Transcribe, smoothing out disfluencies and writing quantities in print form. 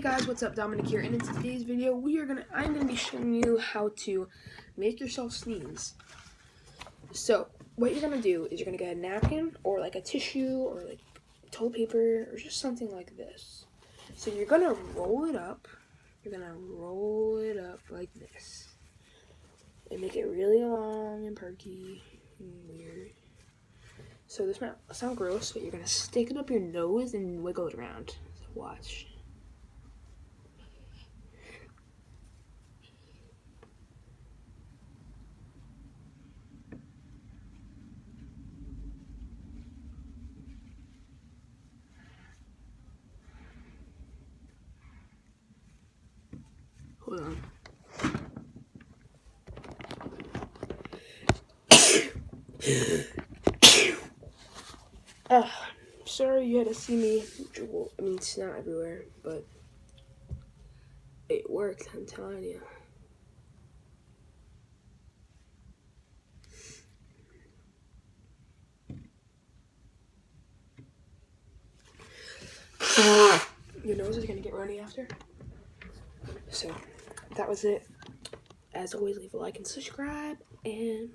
guys, what's up? Dominic here, and in today's video I'm gonna be showing you how to make yourself sneeze. So what you're gonna do is you're gonna get a napkin or like a tissue or like toilet paper or just something like this. So you're gonna roll it up. You're gonna roll it up like this and make it really long and perky and weird. So this might sound gross, but you're gonna stick it up your nose and wiggle it around. So watch. Hold on. Sorry you had to see me dribble. I mean, snot everywhere, but it worked, I'm telling you. Your nose is gonna get runny after. So, that was it. As always, leave a like and subscribe, and